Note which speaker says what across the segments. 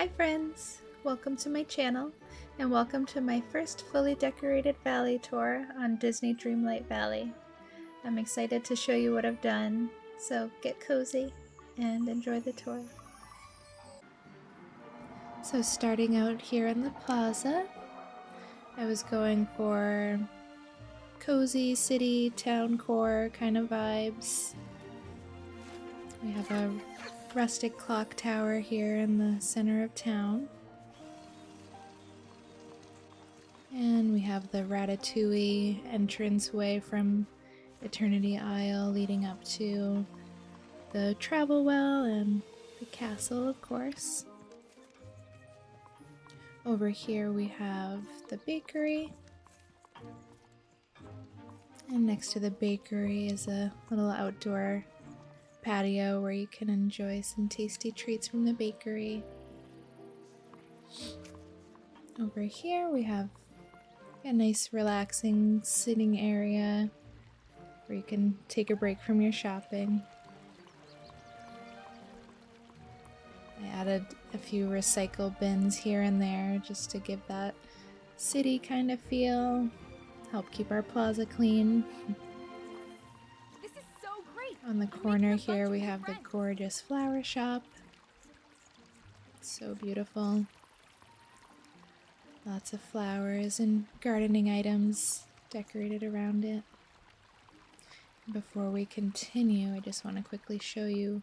Speaker 1: Hi friends! Welcome to my channel and welcome to my first fully decorated valley tour on Disney Dreamlight Valley. I'm excited to show you what I've done, so get cozy and enjoy the tour. So starting out here in the plaza, I was going for cozy city, town core kind of vibes. We have a rustic clock tower here in the center of town. And we have the Ratatouille entranceway from Eternity Isle leading up to the travel well and the castle, of course. Over here we have the bakery. And next to the bakery is a little outdoor patio where you can enjoy some tasty treats from the bakery. Over here we have a nice relaxing sitting area where you can take a break from your shopping. I added a few recycle bins here and there just to give that city kind of feel, help keep our plaza clean.
Speaker 2: This is so great.
Speaker 1: On the corner here we have the gorgeous flower shop. So beautiful. Lots of flowers and gardening items decorated around it. Before we continue, I just want to quickly show you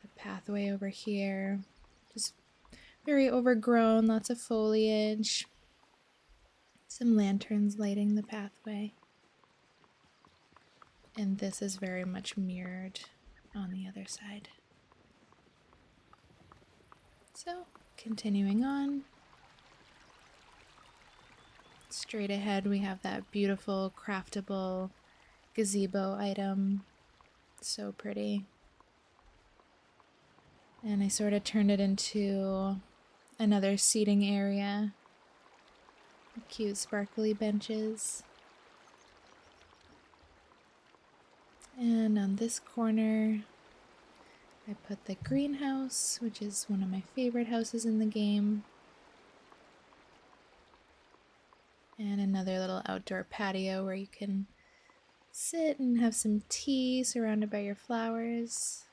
Speaker 1: the pathway over here. Just very overgrown, lots of foliage. Some lanterns lighting the pathway. And this is very much mirrored on the other side. So, continuing on. Straight ahead we have that beautiful craftable gazebo item. So pretty. And I sort of turned it into another seating area. Cute sparkly benches. And on this corner I put the greenhouse, which is one of my favorite houses in the game. And another little outdoor patio where you can sit and have some tea surrounded by your flowers.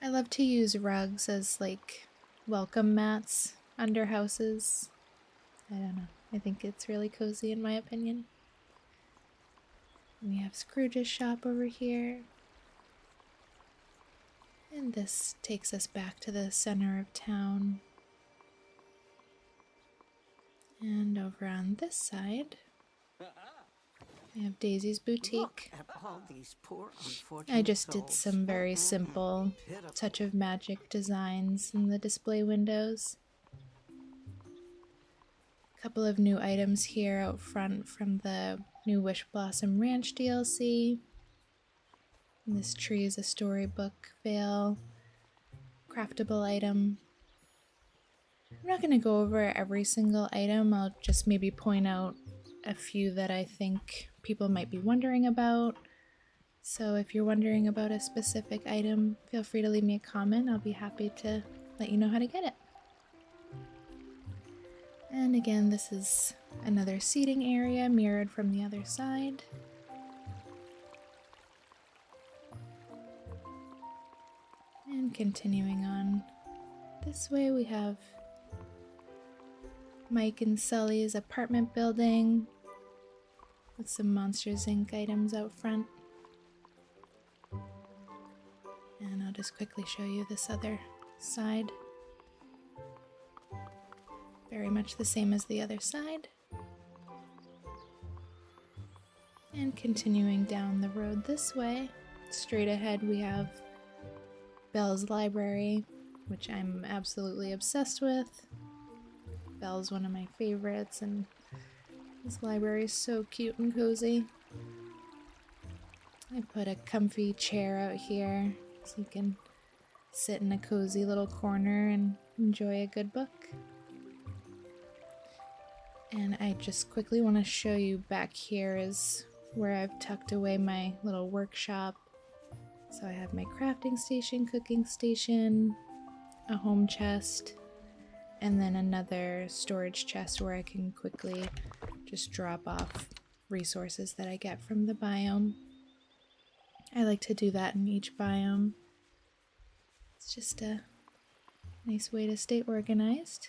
Speaker 1: I love to use rugs as like welcome mats under houses. I don't know. I think it's really cozy in my opinion. We have Scrooge's shop over here. And this takes us back to the center of town. And over on this side, we have Daisy's boutique. I just did some very simple touch of magic designs in the display windows. A couple of new items here out front from the new Wish Blossom Ranch DLC. And this tree is a storybook veil, craftable item. I'm not going to go over every single item, I'll just maybe point out a few that I think people might be wondering about. So if you're wondering about a specific item, feel free to leave me a comment. I'll be happy to let you know how to get it. And again, this is another seating area mirrored from the other side. And continuing on this way, we have Mike and Sully's apartment building with some Monsters Inc. items out front. And I'll just quickly show you this other side. Very much the same as the other side. And continuing down the road this way, straight ahead we have Belle's Library, which I'm absolutely obsessed with. Belle's one of my favorites, and this library is so cute and cozy. I put a comfy chair out here so you can sit in a cozy little corner and enjoy a good book. And I just quickly want to show you back here is where I've tucked away my little workshop. So I have my crafting station, cooking station, a home chest, and then another storage chest where I can quickly just drop off resources that I get from the biome. I like to do that in each biome. It's just a nice way to stay organized.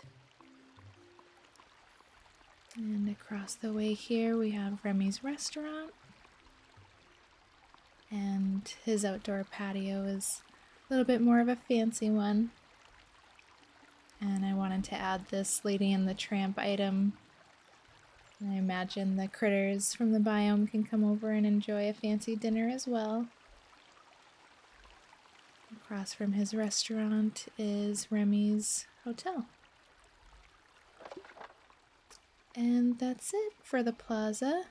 Speaker 1: And across the way here we have Remy's restaurant. And his outdoor patio is a little bit more of a fancy one. And I wanted to add this Lady and the Tramp item. And I imagine the critters from the biome can come over and enjoy a fancy dinner as well. Across from his restaurant is Remy's hotel. And that's it for the plaza.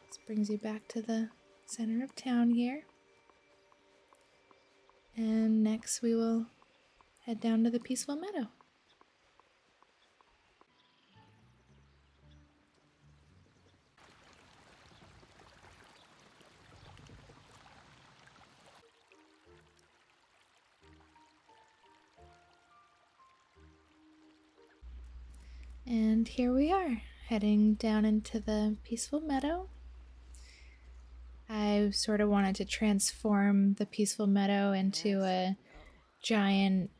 Speaker 1: This brings you back to the center of town here. And next we will head down to the peaceful meadow. And here we are, heading down into the peaceful meadow. I sort of wanted to transform the peaceful meadow into a giant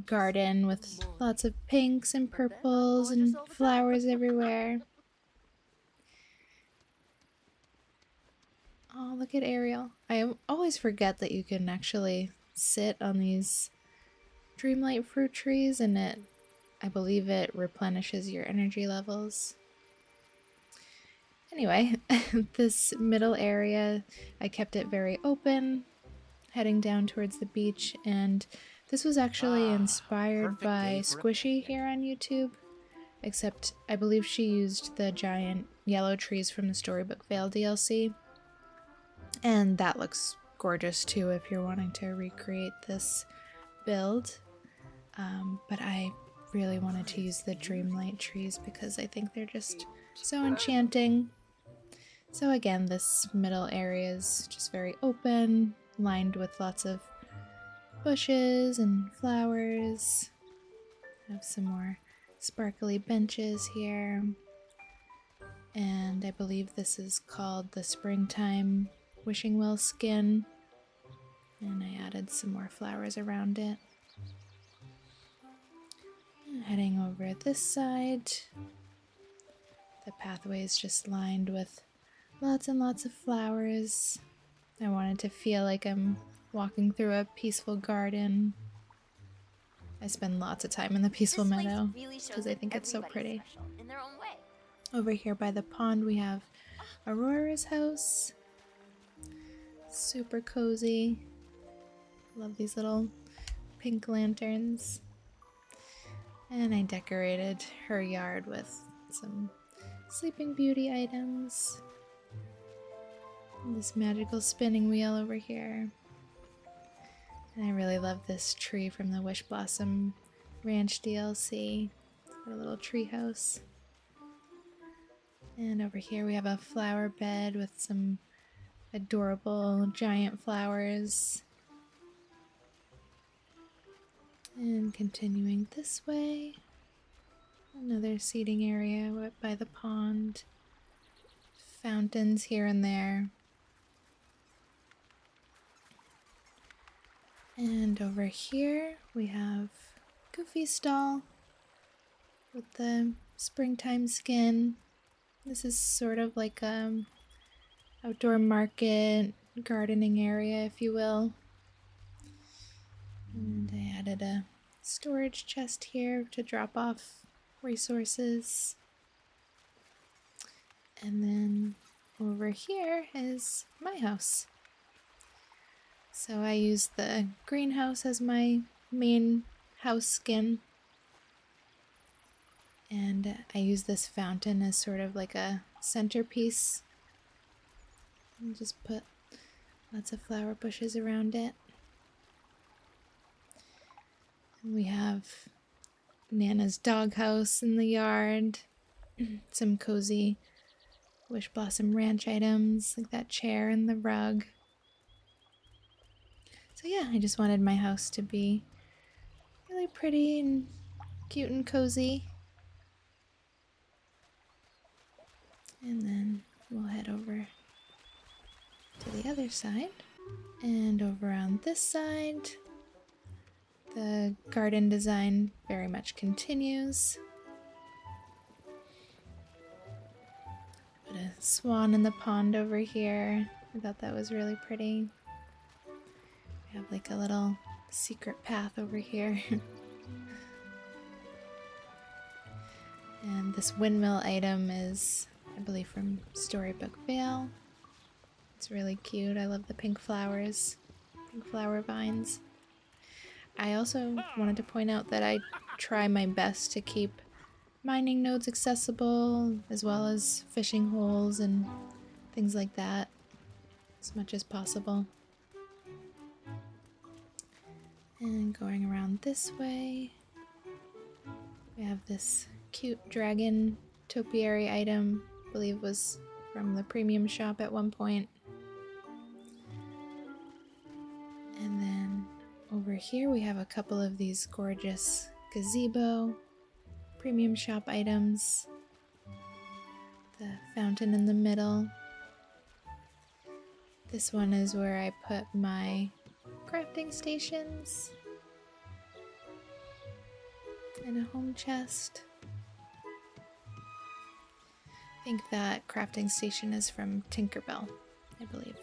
Speaker 1: garden with lots of pinks and purples and flowers everywhere. Oh, look at Ariel. I always forget that you can actually sit on these Dreamlight fruit trees and I believe it replenishes your energy levels. Anyway, this middle area, I kept it very open, heading down towards the beach, and this was actually inspired by Squishy here on YouTube, except I believe she used the giant yellow trees from the Storybook Vale DLC, and that looks gorgeous too if you're wanting to recreate this build, but I really wanted to use the Dreamlight trees because I think they're just so enchanting. So again, this middle area is just very open, lined with lots of bushes and flowers. I have some more sparkly benches here. And I believe this is called the Springtime Wishing Well skin. And I added some more flowers around it. And heading over this side, the pathway is just lined with lots and lots of flowers. I wanted to feel like I'm walking through a peaceful garden. I spend lots of time in the peaceful meadow because I think it's so pretty.
Speaker 2: In their own way.
Speaker 1: Over here by the pond we have Aurora's house. Super cozy. Love these little pink lanterns. And I decorated her yard with some Sleeping Beauty items. And this magical spinning wheel over here. And I really love this tree from the Wish Blossom Ranch DLC. Got a little tree house. And over here we have a flower bed with some adorable giant flowers. And continuing this way, another seating area by the pond. Fountains here and there. And over here we have Goofy's stall with the springtime skin. This is sort of like outdoor market, gardening area, if you will. And I added a storage chest here to drop off resources. And then over here is my house. So I used the greenhouse as my main house skin. And I use this fountain as sort of like a centerpiece. And just put lots of flower bushes around it. And we have Nana's doghouse in the yard. Some cozy Wish Blossom Ranch items, like that chair and the rug. So yeah, I just wanted my house to be really pretty and cute and cozy. And then we'll head over to the other side. And over on this side, the garden design very much continues. Put a swan in the pond over here. I thought that was really pretty. We have like a little secret path over here. And this windmill item is, I believe, from Storybook Vale. It's really cute. I love the pink flowers, pink flower vines. I also wanted to point out that I try my best to keep mining nodes accessible, as well as fishing holes and things like that, as much as possible. And going around this way, we have this cute dragon topiary item, I believe was from the premium shop at one point. And then over here we have a couple of these gorgeous gazebo premium shop items. The fountain in the middle. This one is where I put my crafting stations. And a home chest. I think that crafting station is from Tinkerbell, I believe.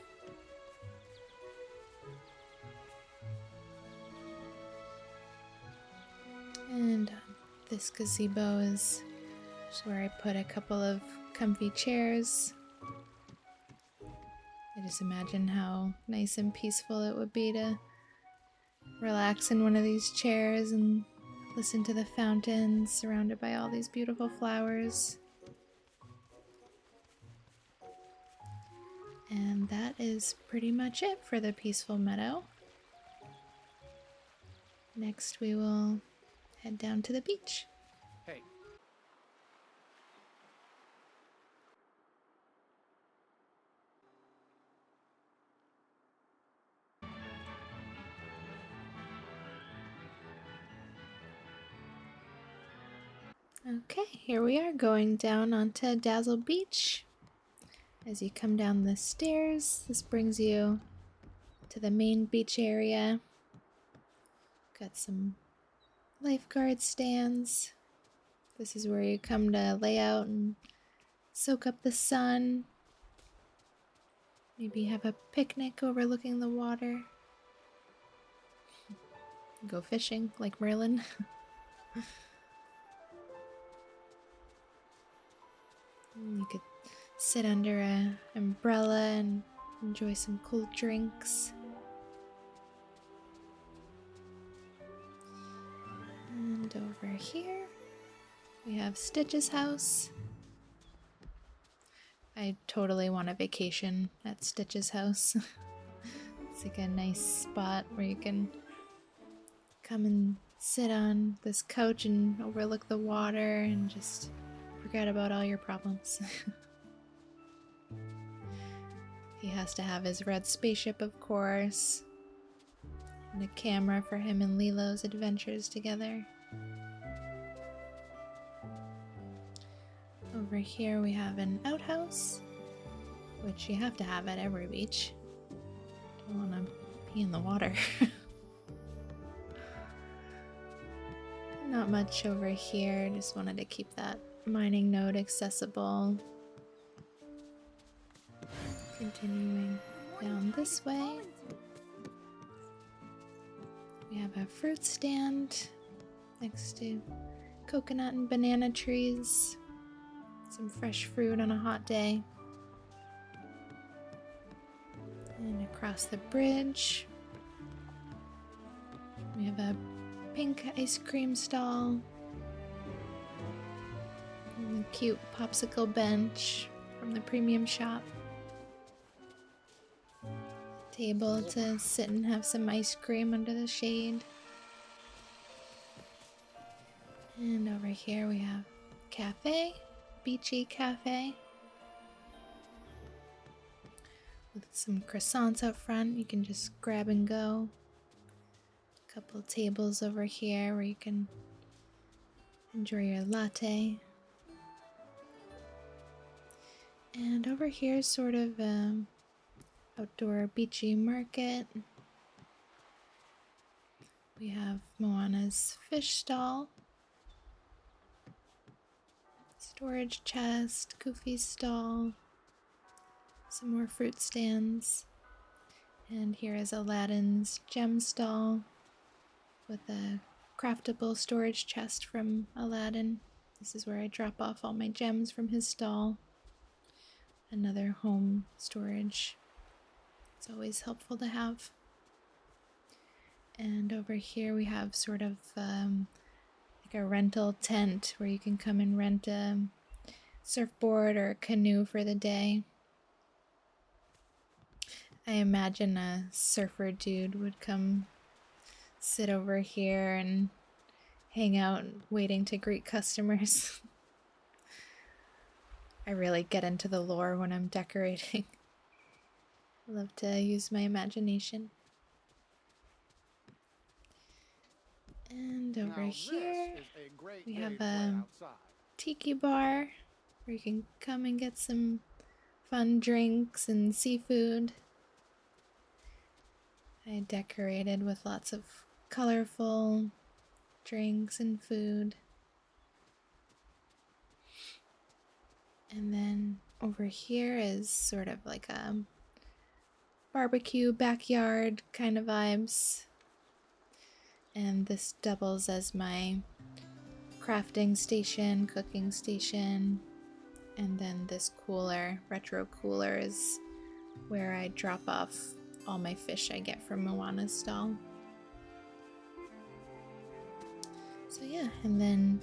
Speaker 1: And this gazebo is just where I put a couple of comfy chairs. I just imagine how nice and peaceful it would be to relax in one of these chairs and listen to the fountain surrounded by all these beautiful flowers. And that is pretty much it for the peaceful meadow. Next we will head down to the beach.
Speaker 3: Hey.
Speaker 1: Okay, here we are going down onto Dazzle Beach. As you come down the stairs, this brings you to the main beach area. Got some lifeguard stands. This is where you come to lay out and soak up the sun. Maybe have a picnic overlooking the water. Go fishing like Merlin. You could sit under an umbrella and enjoy some cool drinks. And over here, we have Stitch's house. I totally want a vacation at Stitch's house. It's like a nice spot where you can come and sit on this couch and overlook the water and just forget about all your problems. He has to have his red spaceship, of course, and a camera for him and Lilo's adventures together. Over here we have an outhouse, which you have to have at every beach. Don't want to pee in the water. Not much over here, just wanted to keep that mining node accessible. Continuing down this way, we have a fruit stand next to coconut and banana trees. Some fresh fruit on a hot day. And across the bridge, we have a pink ice cream stall. And a cute popsicle bench from the premium shop. Table to sit and have some ice cream under the shade. And over here we have cafe, beachy cafe. With some croissants out front, you can just grab and go. Couple tables over here where you can enjoy your latte. And over here is sort of outdoor beachy market. We have Moana's fish stall, storage chest, Goofy's stall, some more fruit stands. And here is Aladdin's gem stall with a craftable storage chest from Aladdin. This is where I drop off all my gems from his stall. Another home storage. It's always helpful to have. And over here we have sort of like a rental tent where you can come and rent a surfboard or a canoe for the day. I imagine a surfer dude would come sit over here and hang out waiting to greet customers. I really get into the lore when I'm decorating. I love to use my imagination. And over here we have a tiki bar where you can come and get some fun drinks and seafood. I decorated with lots of colorful drinks and food. And then over here is sort of like a barbecue backyard kind of vibes. And this doubles as my crafting station, cooking station. And then this cooler, retro cooler, is where I drop off all my fish I get from Moana's stall. So yeah, and then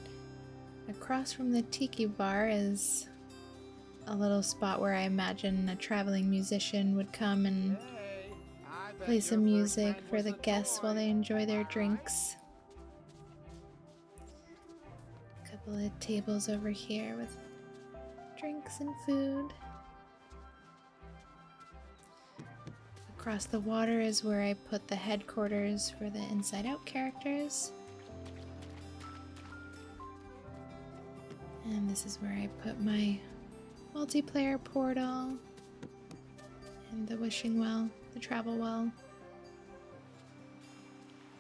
Speaker 1: across from the tiki bar is a little spot where I imagine a traveling musician would come and play some music for the guests while they enjoy their drinks. A couple of tables over here with drinks and food. Across the water is where I put the headquarters for the Inside Out characters. And this is where I put my multiplayer portal and the wishing well, the travel well.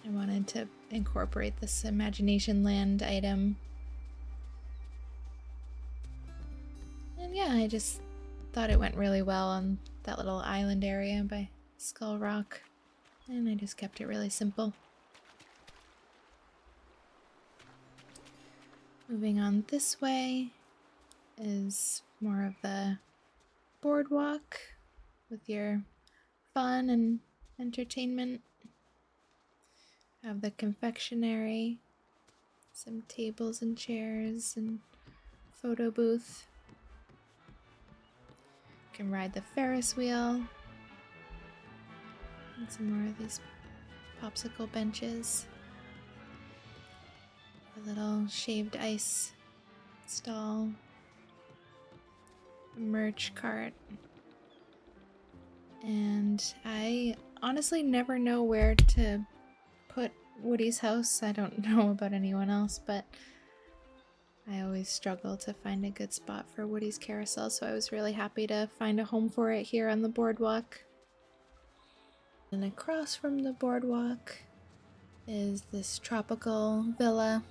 Speaker 1: I wanted to incorporate this Imagination Land item. And yeah, I just thought it went really well on that little island area by Skull Rock. And I just kept it really simple. Moving on this way is more of the boardwalk with your fun and entertainment. Have the confectionery, some tables and chairs, and photo booth. You can ride the Ferris wheel. And some more of these popsicle benches. A little shaved ice stall. A merch cart. And I honestly never know where to put Woody's house. I don't know about anyone else, but I always struggle to find a good spot for Woody's carousel, so I was really happy to find a home for it here on the boardwalk. And across from the boardwalk is this tropical villa.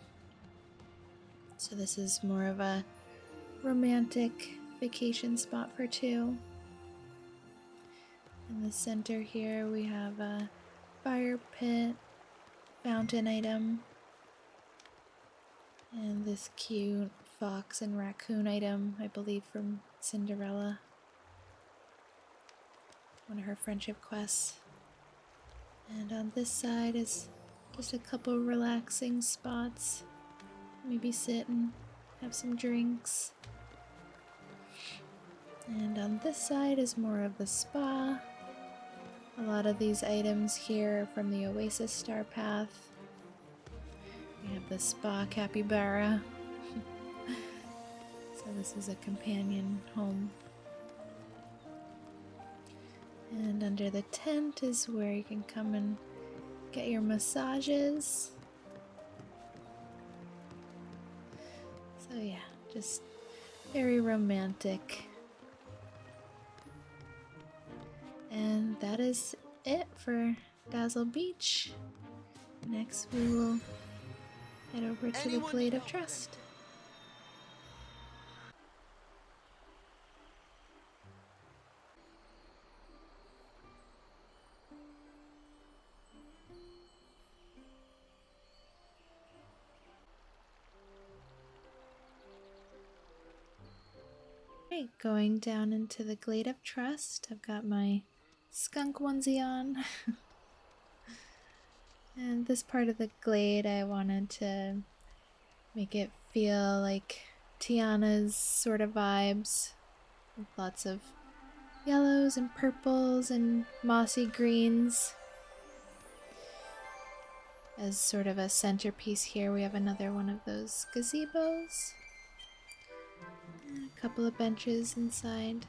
Speaker 1: So this is more of a romantic vacation spot for two. In the center here we have a fire pit, fountain item, and this cute fox and raccoon item, I believe from Cinderella. One of her friendship quests. And on this side is just a couple relaxing spots. Maybe sit and have some drinks. And on this side is more of the spa. A lot of these items here are from the Oasis Star Path. We have the spa capybara. So this is a companion home. And under the tent is where you can come and get your massages. So yeah, just very romantic. And that is it for Dazzle Beach. Next we will head over to the Glade of Trust. Okay, going down into the Glade of Trust. I've got my skunk onesie on. And this part of the glade, I wanted to make it feel like Tiana's sort of vibes, with lots of yellows and purples and mossy greens. As sort of a centerpiece here, we have another one of those gazebos. And a couple of benches inside.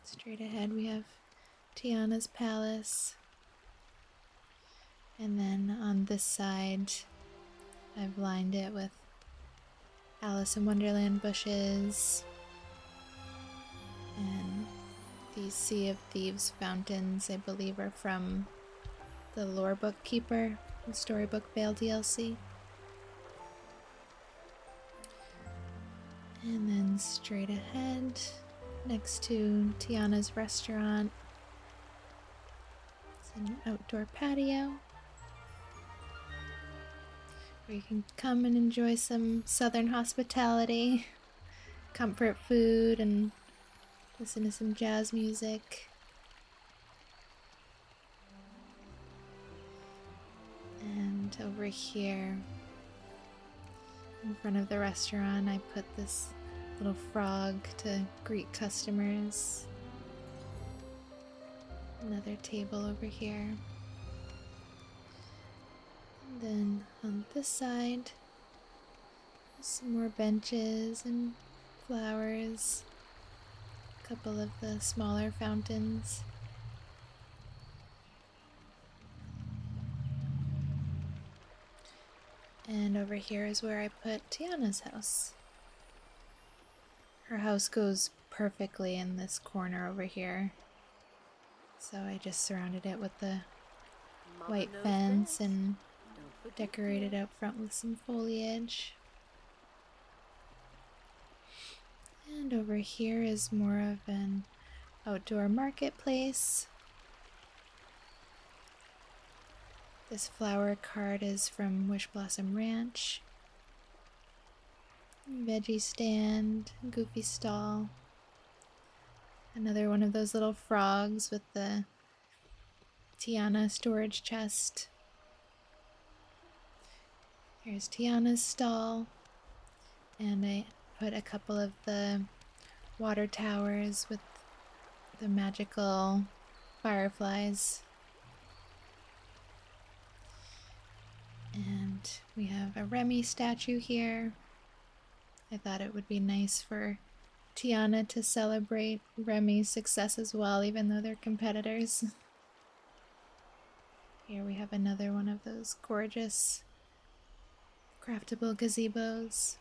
Speaker 1: Straight ahead we have Tiana's palace. And then on this side, I've lined it with Alice in Wonderland bushes. And these Sea of Thieves fountains, I believe, are from the Lore Book Keeper and Storybook Vale DLC. And then straight ahead, next to Tiana's restaurant, it's an outdoor patio where you can come and enjoy some southern hospitality, comfort food, and listen to some jazz music. And over here in front of the restaurant, I put this little frog to greet customers. Another table over here. And then on this side, some more benches and flowers. A couple of the smaller fountains. And over here is where I put Tiana's house. Her house goes perfectly in this corner over here. So I just surrounded it with the white fence and decorated out front with some foliage. And over here is more of an outdoor marketplace. This flower cart is from Wish Blossom Ranch. Veggie stand, goofy stall. Another one of those little frogs with the Tiana storage chest. Here's Tiana's stall. And I put a couple of the water towers with the magical fireflies. And we have a Remy statue here. I thought it would be nice for Tiana to celebrate Remy's success as well, even though they're competitors. Here we have another one of those gorgeous craftable gazebos.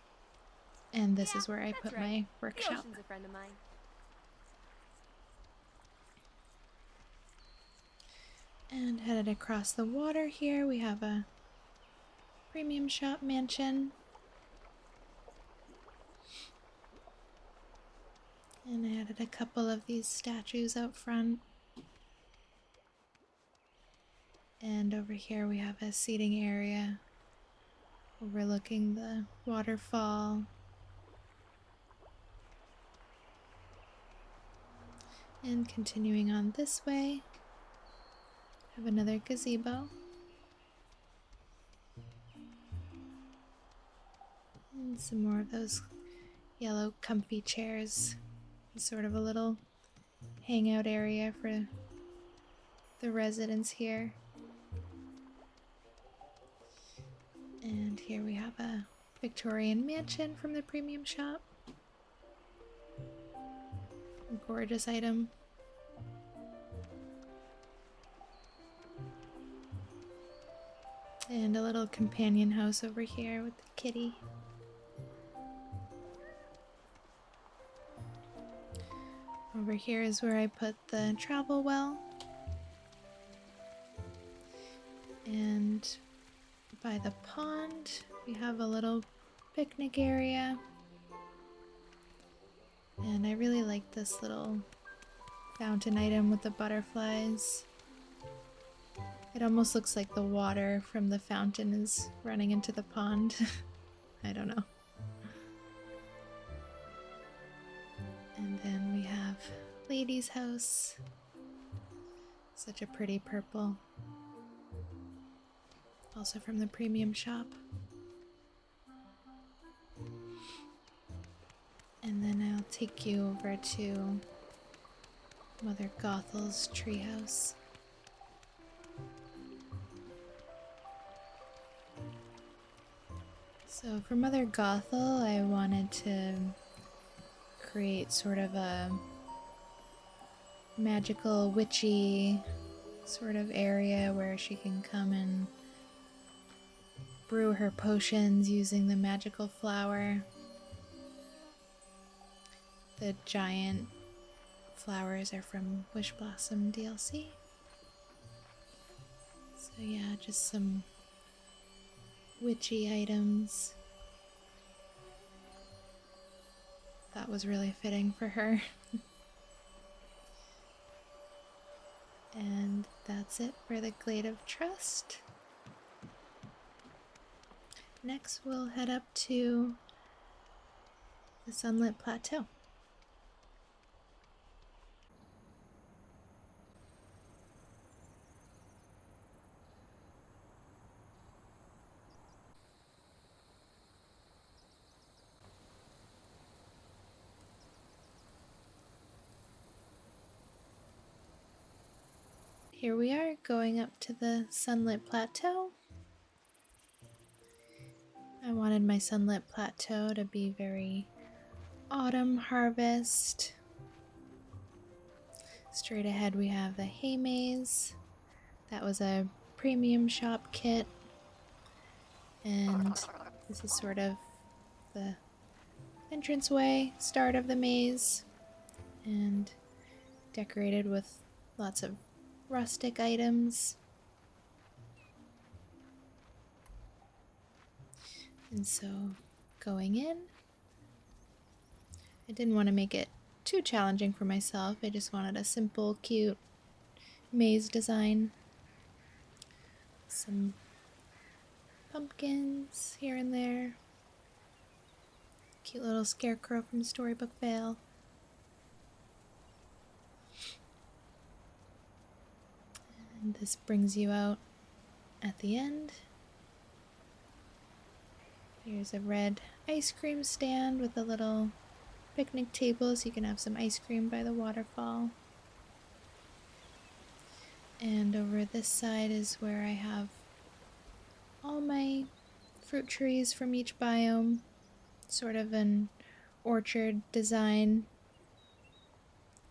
Speaker 1: And this is where I put my workshop.
Speaker 2: The ocean's a friend of mine.
Speaker 1: And headed across the water here, we have a premium shop mansion. And I added a couple of these statues out front. And over here we have a seating area overlooking the waterfall. And continuing on this way, have another gazebo. And some more of those yellow comfy chairs. Sort of a little hangout area for the residents here. And here we have a Victorian mansion from the premium shop. A gorgeous item. And a little companion house over here with the kitty. Over here is where I put the travel well. And by the pond, we have a little picnic area. And I really like this little fountain item with the butterflies. It almost looks like the water from the fountain is running into the pond. I don't know. And then we have Lady's house. Such a pretty purple. Also from the premium shop. And then I'll take you over to Mother Gothel's treehouse. So for Mother Gothel, I wanted to create sort of a magical, witchy sort of area where she can come and brew her potions using the magical flower. The giant flowers are from Wish Blossom DLC. So yeah, just some witchy items. That was really fitting for her. And that's it for the Glade of Trust. Next we'll head up to the Sunlit Plateau. Here we are going up to the Sunlit Plateau. I wanted my Sunlit Plateau to be very autumn harvest. Straight ahead we have the hay maze. That was a premium shop kit. And this is sort of the entranceway, start of the maze. And decorated with lots of rustic items. And so going in, I didn't want to make it too challenging for myself. I just wanted a simple, cute maze design. Some pumpkins here and there. Cute little scarecrow from Storybook Vale. And this brings you out at the end. Here's a red ice cream stand with a little picnic table so you can have some ice cream by the waterfall. And over this side is where I have all my fruit trees from each biome. Sort of an orchard design.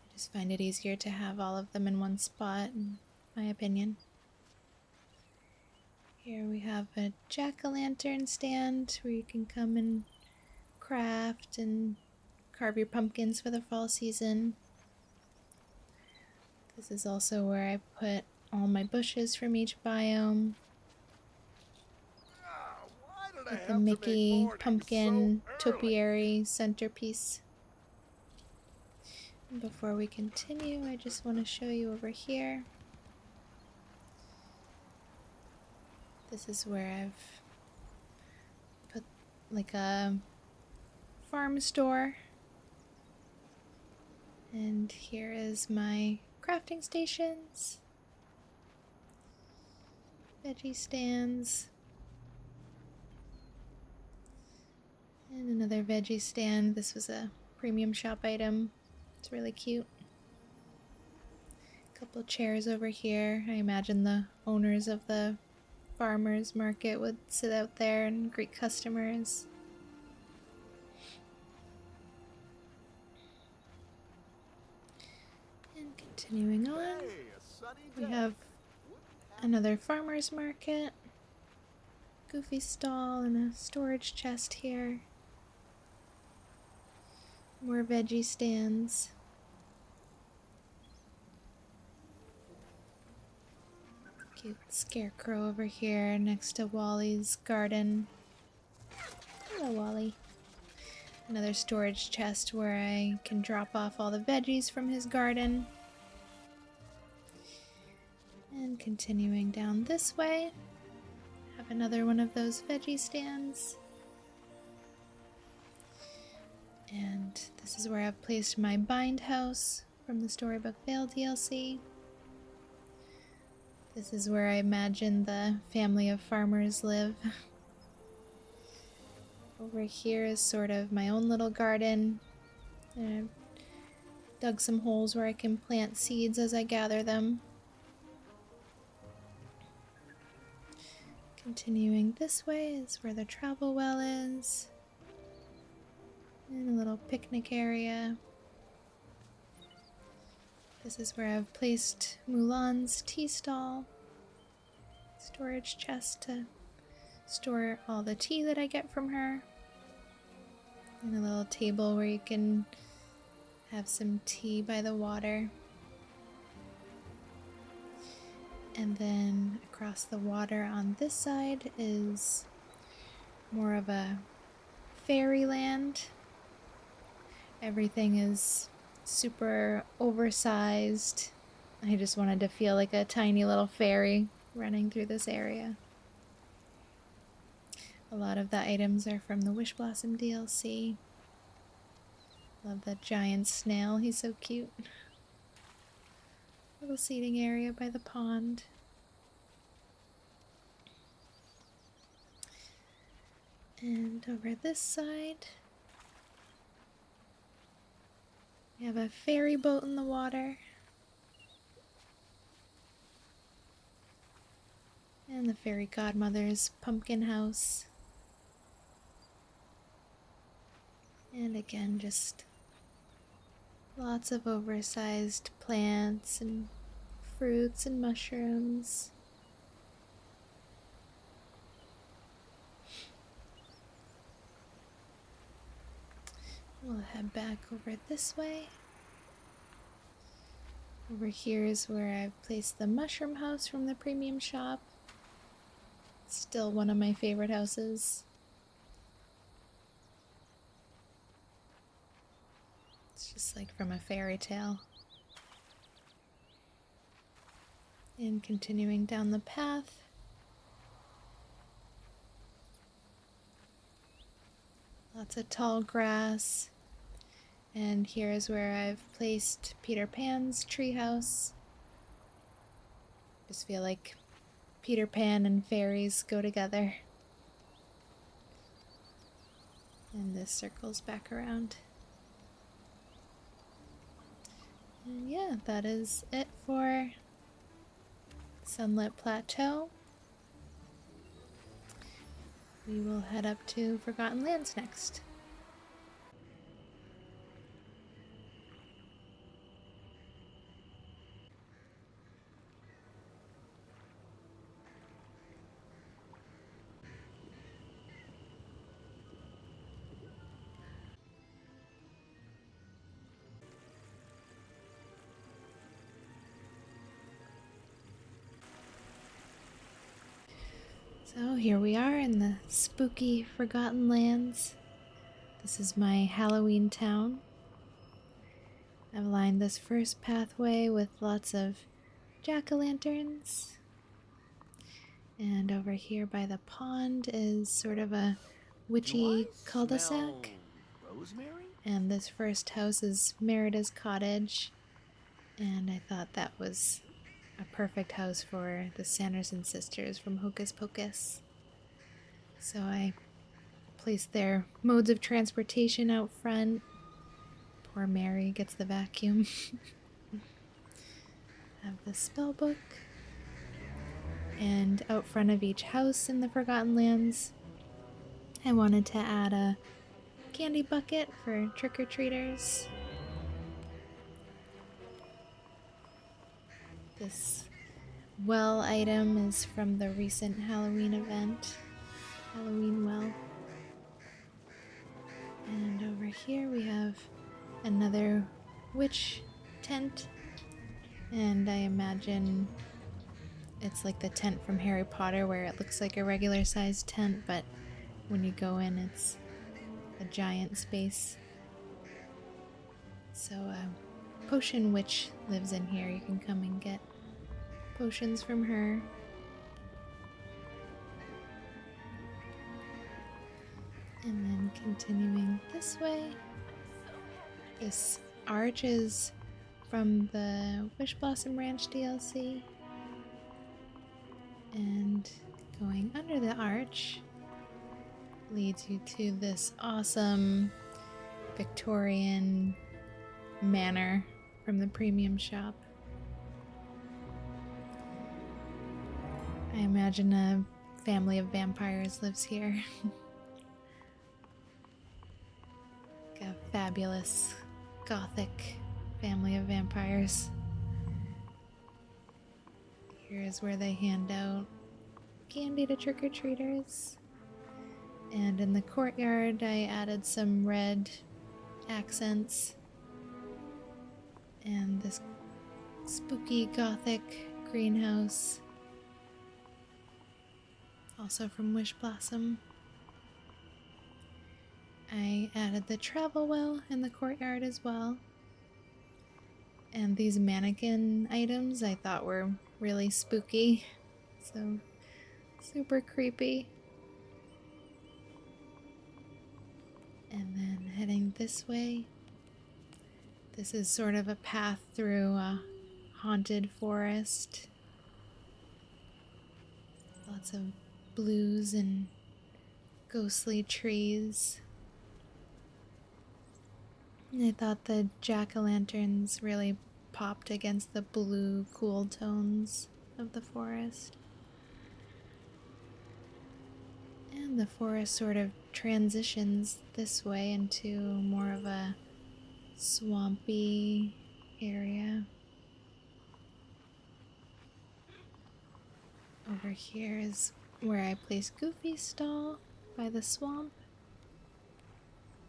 Speaker 1: I just find it easier to have all of them in one spot, in my opinion. Here we have a jack-o'-lantern stand where you can come and craft and carve your pumpkins for the fall season. This is also where I put all my bushes from each biome. With the Mickey pumpkin topiary centerpiece. And before we continue, I just want to show you over here. This is where I've put like a farm store. And here is my crafting stations, veggie stands, and another veggie stand. This was a premium shop item. It's really cute. A couple chairs over here. I imagine the owners of the farmers market would sit out there and greet customers. And continuing on, we have another farmers market. goofy stall and a storage chest here. More veggie stands. Cute scarecrow over here next to Wally's garden. Hello, Wally. Another storage chest where I can drop off all the veggies from his garden. And continuing down this way, have another one of those veggie stands. And this is where I've placed my bind house from the Storybook Vale DLC. This is where I imagine the family of farmers live. Over here is sort of my own little garden. And I've dug some holes where I can plant seeds as I gather them. Continuing this way is where the travel well is. And a little picnic area. This is where I've placed Mulan's tea stall. Storage chest to store all the tea that I get from her. And a little table where you can have some tea by the water. And then across the water on this side is more of a fairyland. Everything is super oversized. I just wanted to feel like a tiny little fairy running through this area. A lot of the items are from the Wish Blossom DLC. Love that giant snail, he's so cute. Little seating area by the pond. And over this side, we have a ferry boat in the water. And the fairy godmother's pumpkin house. And again, just lots of oversized plants and fruits and mushrooms. We'll head back over this way. Over here is where I've placed the mushroom house from the premium shop. Still one of my favorite houses. It's just like from a fairy tale. And continuing down the path, lots of tall grass. And here's where I've placed Peter Pan's treehouse. Just feel like Peter Pan and fairies go together. And this circles back around. And yeah, that is it for Sunlit Plateau. We will head up to Forgotten Lands next. So here we are in the spooky Forgotten Lands. This is my Halloween town. I've lined this first pathway with lots of jack-o'-lanterns. And over here by the pond is sort of a witchy cul-de-sac.
Speaker 3: Rosemary?
Speaker 1: And this first house is Merida's cottage. And I thought that was a perfect house for the Sanderson sisters from Hocus Pocus. So I placed their modes of transportation out front. Poor Mary gets the vacuum. Have the spell book. And out front of each house in the Forgotten Lands, I wanted to add a candy bucket for trick-or-treaters. This well item is from the recent Halloween event. Halloween well. And over here we have another witch tent. And I imagine it's like the tent from Harry Potter where it looks like a regular sized tent, but when you go in, it's a giant space. So, Potion Witch lives in here. You can come and get potions from her. And then continuing this way, this arch is from the Wish Blossom Ranch DLC. And going under the arch leads you to this awesome Victorian manor from the premium shop. I imagine a family of vampires lives here. Like a fabulous gothic family of vampires. Here is where they hand out candy to trick-or-treaters. And in the courtyard, I added some red accents. And this spooky gothic greenhouse. Also from Wish Blossom. I added the travel well in the courtyard as well. And these mannequin items I thought were really spooky. So super creepy. And then heading this way. This is sort of a path through a haunted forest. Lots of blues and ghostly trees. And I thought the jack-o'-lanterns really popped against the blue, cool tones of the forest. And the forest sort of transitions this way into more of a swampy area. Over here is where I placed Goofy's stall by the swamp,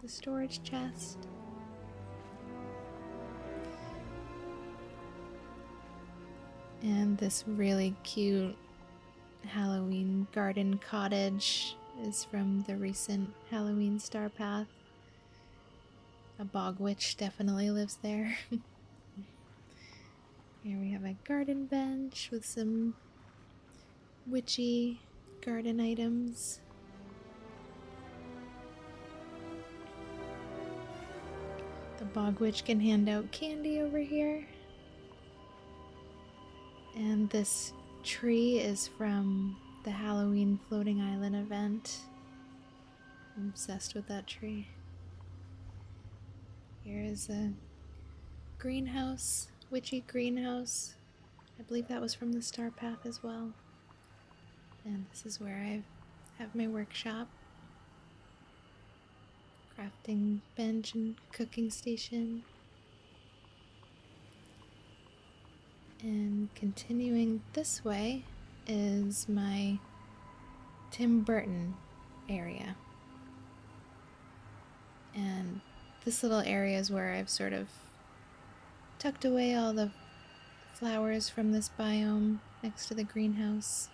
Speaker 1: the storage chest. And this really cute Halloween garden cottage is from the recent Halloween Star Path. A bog witch definitely lives there. Here we have a garden bench with some witchy garden items. The bog witch can hand out candy over here. And this tree is from the Halloween Floating Island event. I'm obsessed with that tree. Here is a greenhouse, witchy greenhouse. I believe that was from the Star Path as well. And this is where I have my workshop. Crafting bench and cooking station. And continuing this way is my Tim Burton area. And this little area is where I've sort of tucked away all the flowers from this biome next to the greenhouse.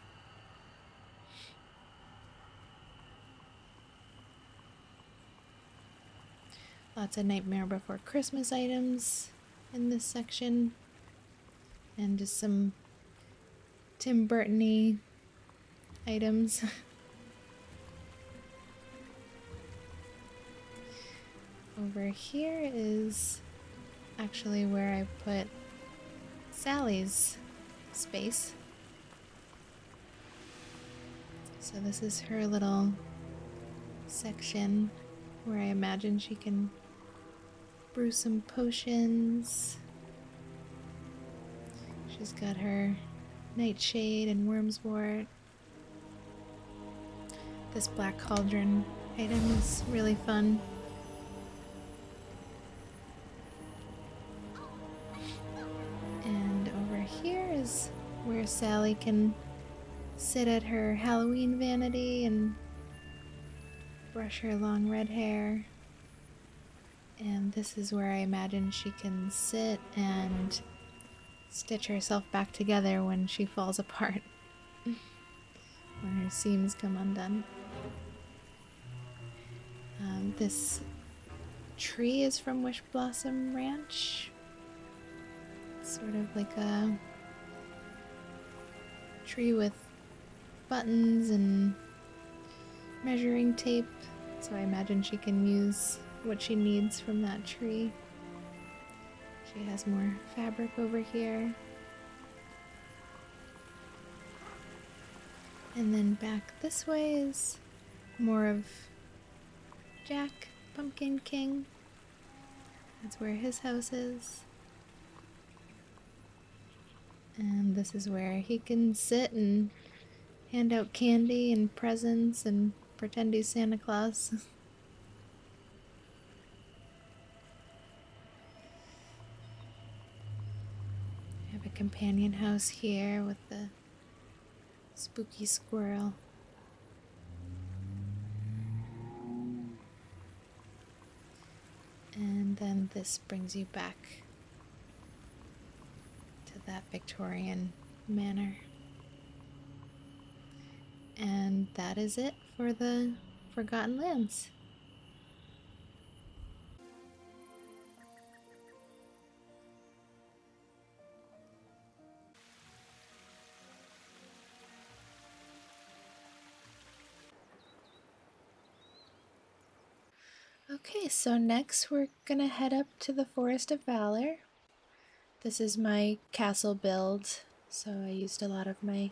Speaker 1: Lots of Nightmare Before Christmas items in this section. And just some Tim Burton-y items. Over here is actually where I put Sally's space. So this is her little section where I imagine she can brew some potions. She's got her nightshade and wormswort. This black cauldron item is really fun. And over here is where Sally can sit at her Halloween vanity and brush her long red hair. And this is where I imagine she can sit and stitch herself back together when she falls apart. When her seams come undone. This tree is from Wish Blossom Ranch. It's sort of like a tree with buttons and measuring tape. So I imagine she can use what she needs from that tree. She has more fabric over here. And then back this way is more of Jack, Pumpkin King. That's where his house is. And this is where he can sit and hand out candy and presents and pretend he's Santa Claus. I have a companion house here with the spooky squirrel. And then this brings you back to that Victorian manor. And that is it for the Forgotten Lands. Okay, so next we're gonna head up to the Forest of Valor. This is my castle build, so I used a lot of my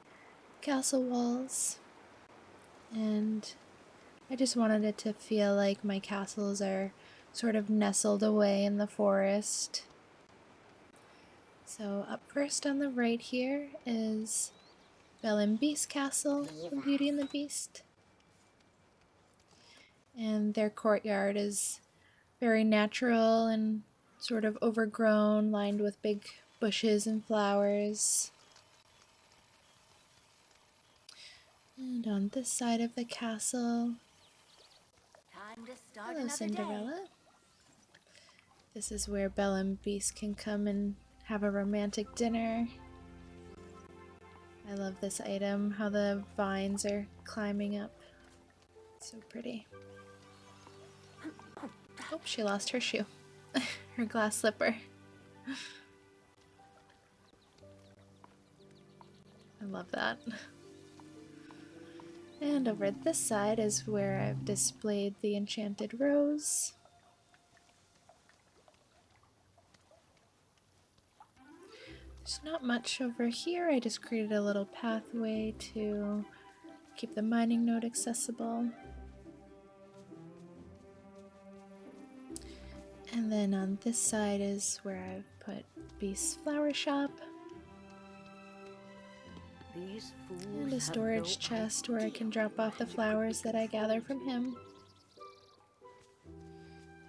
Speaker 1: castle walls, and I just wanted it to feel like my castles are sort of nestled away in the forest. So up first on the right here is Belle and Beast Castle from Beauty and the Beast. And their courtyard is very natural and sort of overgrown, lined with big bushes and flowers. And on this side of the castle,
Speaker 2: Time to start
Speaker 1: hello
Speaker 2: another
Speaker 1: Cinderella.
Speaker 2: day.
Speaker 1: This is where Belle and Beast can come and have a romantic dinner. I love this item, how the vines are climbing up. So pretty. Oh, she lost her shoe. Her glass slipper. I love that. And over this side is where I've displayed the enchanted rose. There's not much over here. I just created a little pathway to keep the mining node accessible. And then on this side is where I've put Beast's flower shop.
Speaker 2: These fools
Speaker 1: And a storage chest where I can drop off the flowers that I gather from him.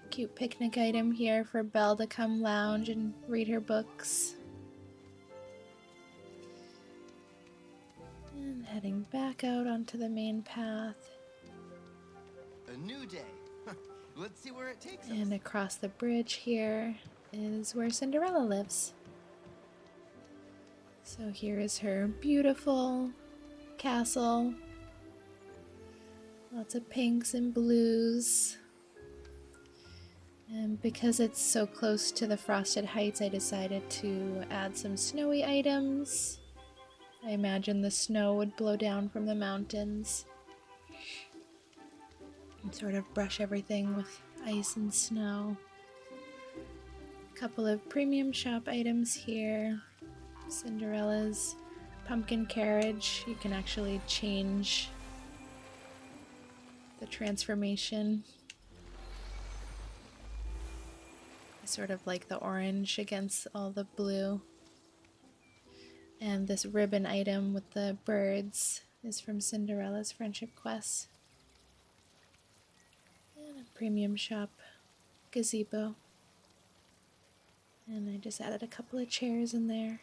Speaker 1: Cute picnic item here for Belle to come lounge and read her books. And heading back out onto the main path.
Speaker 3: A new day. Let's see where it takes us.
Speaker 1: And across the bridge here is where Cinderella lives. So here is her beautiful castle. Lots of pinks and blues. And because it's so close to the Frosted Heights, I decided to add some snowy items. I imagine the snow would blow down from the mountains and sort of brush everything with ice and snow. A couple of premium shop items here. Cinderella's pumpkin carriage. You can actually change the transformation. I sort of like the orange against all the blue. And this ribbon item with the birds is from Cinderella's Friendship Quest. And a premium shop gazebo. And I just added a couple of chairs in there.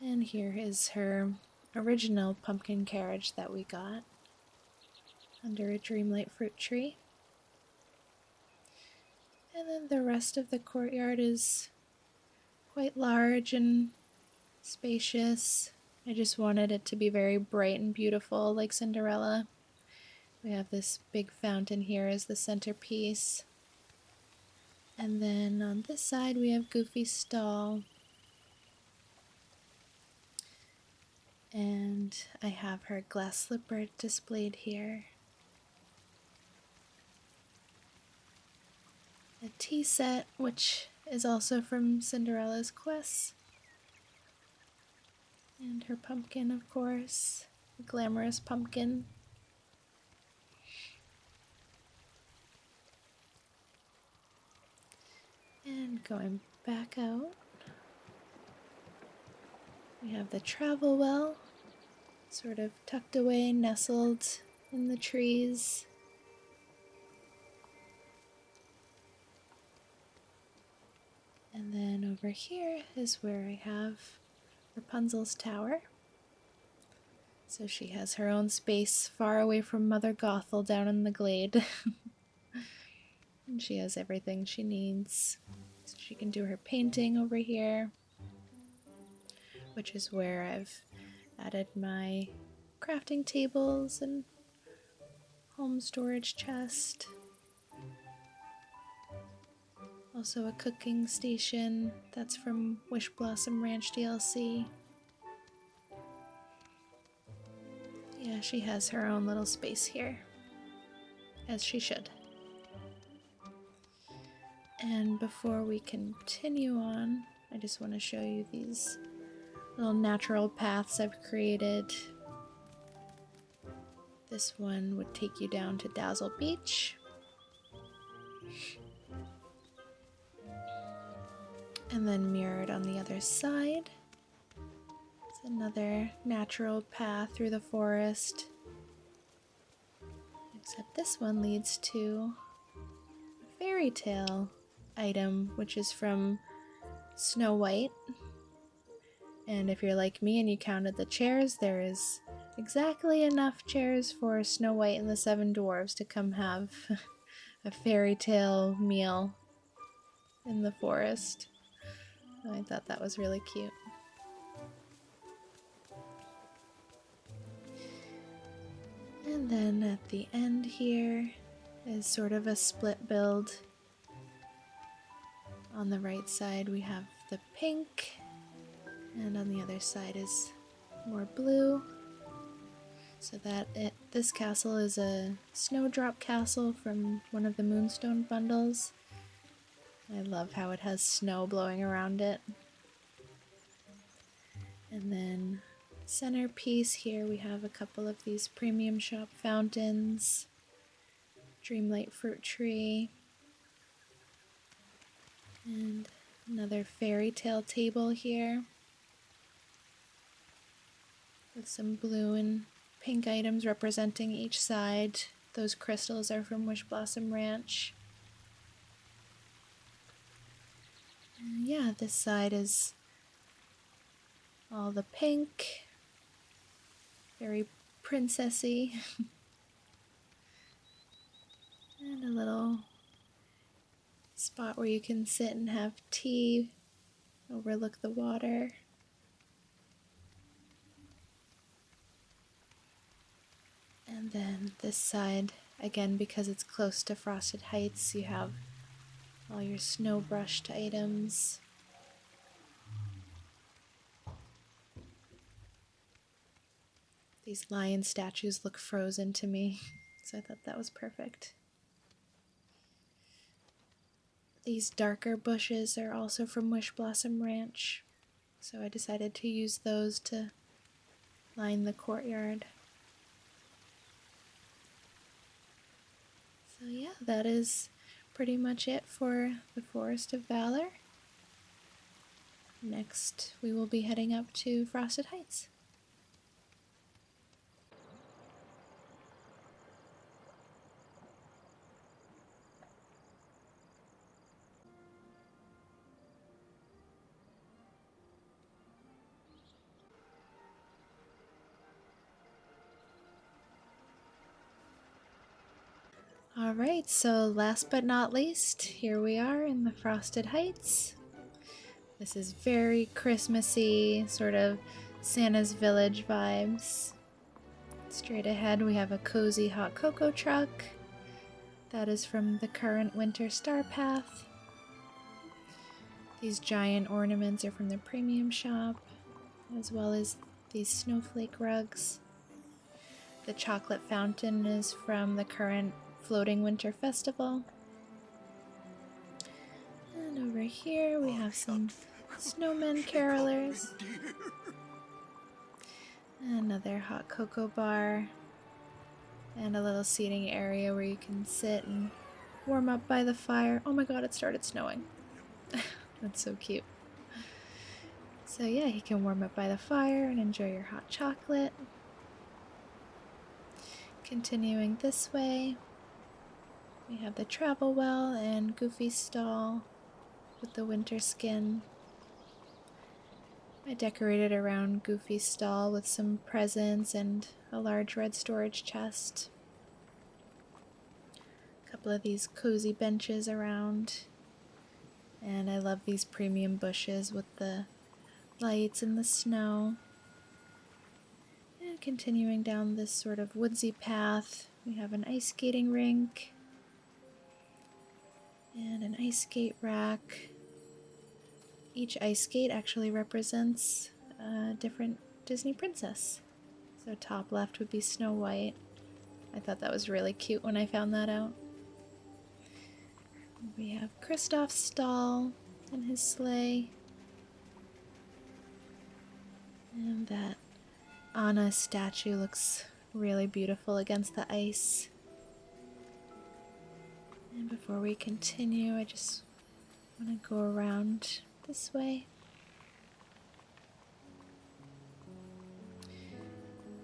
Speaker 1: And here is her original pumpkin carriage that we got. under a Dreamlight fruit tree. And then the rest of the courtyard is quite large and spacious. I just wanted it to be very bright and beautiful, like Cinderella. We have this big fountain here as the centerpiece. And then on this side we have Goofy's stall. And I have her glass slipper displayed here. A tea set, which is also from Cinderella's quest. And her pumpkin, of course. A glamorous pumpkin. And going back out, we have the travel well, sort of tucked away, nestled in the trees. And then over here is where I have Rapunzel's tower. So she has her own space far away from Mother Gothel down in the Glade. And she has everything she needs. So she can do her painting over here, which is where I've added my crafting tables and home storage chest. Also a cooking station that's from Wish Blossom Ranch DLC. Yeah, she has her own little space here, as she should. And before we continue on, I just want to show you these little natural paths I've created. This one would take you down to Dazzle Beach. And then mirrored on the other side, it's another natural path through the forest. Except this one leads to a fairy tale item, which is from Snow White. And if you're like me and you counted the chairs, there is exactly enough chairs for Snow White and the Seven Dwarves to come have a fairy tale meal in the forest. I thought that was really cute. And then at the end here is sort of a split build. On the right side we have the pink, and on the other side is more blue. So that this castle is a snowdrop castle from one of the Moonstone bundles. I love how it has snow blowing around it. And then centerpiece here we have a couple of these premium shop fountains, Dreamlight fruit tree, and another fairy tale table here with some blue and pink items representing each side. Those crystals are from Wish Blossom Ranch. And yeah, this side is all the pink, very princessy. And a little spot where you can sit and have tea, overlook the water. And then this side, again, because it's close to Frosted Heights, you have all your snow brushed items. These lion statues look frozen to me, so I thought that was perfect. These darker bushes are also from Wish Blossom Ranch, so I decided to use those to line the courtyard. So yeah, that is pretty much it for the Forest of Valor. Next, we will be heading up to Frosted Heights. Alright, so last but not least, here we are in the Frosted Heights. This is very Christmassy, sort of Santa's Village vibes. Straight ahead we have a cozy hot cocoa truck. That is from the current winter star path. These giant ornaments are from the premium shop, as well as these snowflake rugs. The chocolate fountain is from the current floating winter festival. And over here we have some snowmen carolers. Another hot cocoa bar. And a little seating area where you can sit and warm up by the fire. Oh my god, it started snowing. That's so cute. So yeah, you can warm up by the fire and enjoy your hot chocolate. Continuing this way, we have the travel well and Goofy stall with the winter skin. I decorated around Goofy's stall with some presents and a large red storage chest. A couple of these cozy benches around. And I love these premium bushes with the lights and the snow. And continuing down this sort of woodsy path, we have an ice skating rink and an ice skate rack. Each ice skate actually represents a different Disney princess. So top left would be Snow White. I thought that was really cute when I found that out. We have Kristoff's stall and his sleigh. And that Anna statue looks really beautiful against the ice. And before we continue, I just want to go around this way.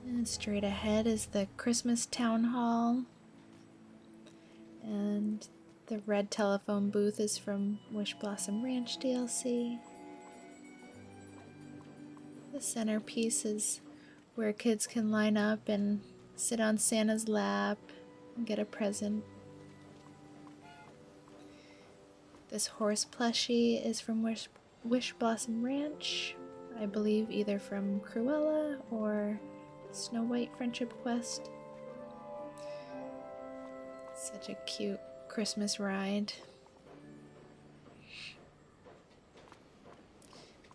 Speaker 1: And straight ahead is the Christmas Town Hall. And the red telephone booth is from Wish Blossom Ranch DLC. The centerpiece is where kids can line up and sit on Santa's lap and get a present. This horse plushie is from Wish Blossom Ranch, I believe either from Cruella or Snow White Friendship Quest. Such a cute Christmas ride.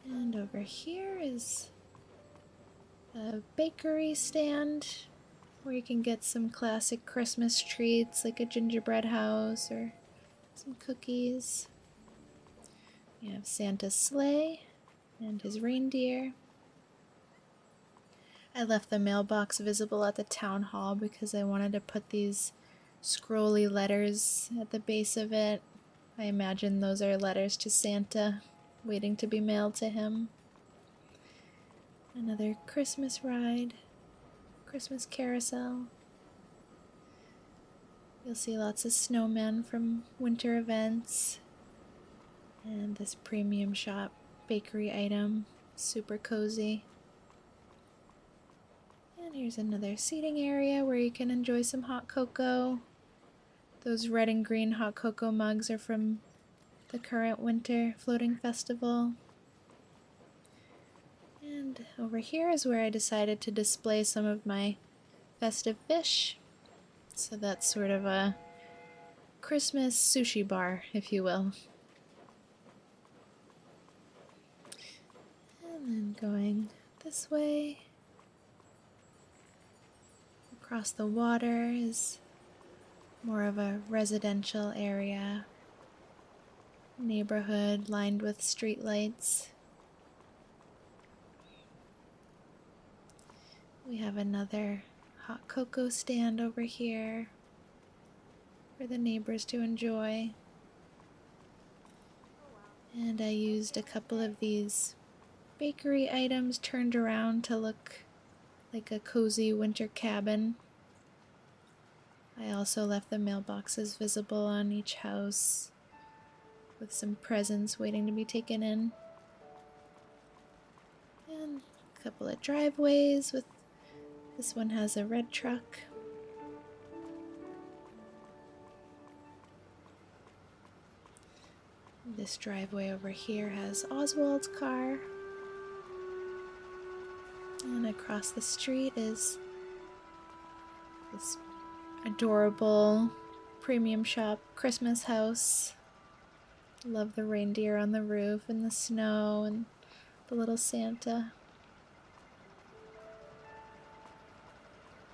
Speaker 1: And over here is a bakery stand where you can get some classic Christmas treats like a gingerbread house or some cookies. You have Santa's sleigh and his reindeer. I left the mailbox visible at the town hall because I wanted to put these scrolly letters at the base of it. I imagine those are letters to Santa waiting to be mailed to him. Another Christmas ride, Christmas carousel. You'll see lots of snowmen from winter events. And this premium shop bakery item, super cozy. And here's another seating area where you can enjoy some hot cocoa. Those red and green hot cocoa mugs are from the current winter floating festival. And over here is where I decided to display some of my festive fish. So that's sort of a Christmas sushi bar, if you will. And then going this way, across the water is more of a residential area, neighborhood lined with streetlights. We have another hot cocoa stand over here for the neighbors to enjoy. And I used a couple of these bakery items turned around to look like a cozy winter cabin. I also left the mailboxes visible on each house with some presents waiting to be taken in. And a couple of driveways with this one has a red truck. This driveway over here has Oswald's car. And across the street is this adorable premium shop Christmas house. Love the reindeer on the roof and the snow and the little Santa.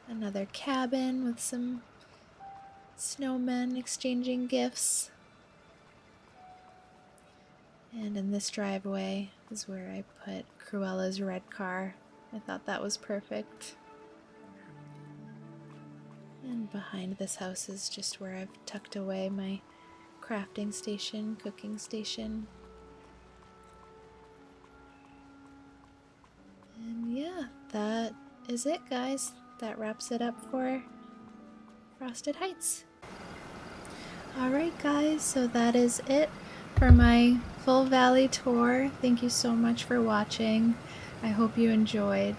Speaker 1: Another cabin with some snowmen exchanging gifts. And in this driveway is where I put Cruella's red car. I thought that was perfect. And behind this house is just where I've tucked away my crafting station, cooking station. And yeah, that is it, guys. That wraps it up for Frosted Heights. Alright guys, so that is it for my full valley tour. Thank you so much for watching. I hope you enjoyed.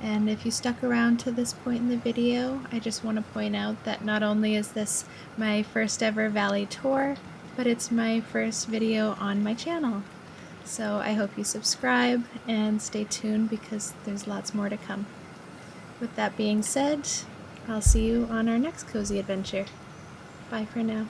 Speaker 1: And if you stuck around to this point in the video, I just want to point out that not only is this my first ever valley tour, but it's my first video on my channel. So I hope you subscribe and stay tuned because there's lots more to come. With that being said, I'll see you on our next cozy adventure. Bye for now.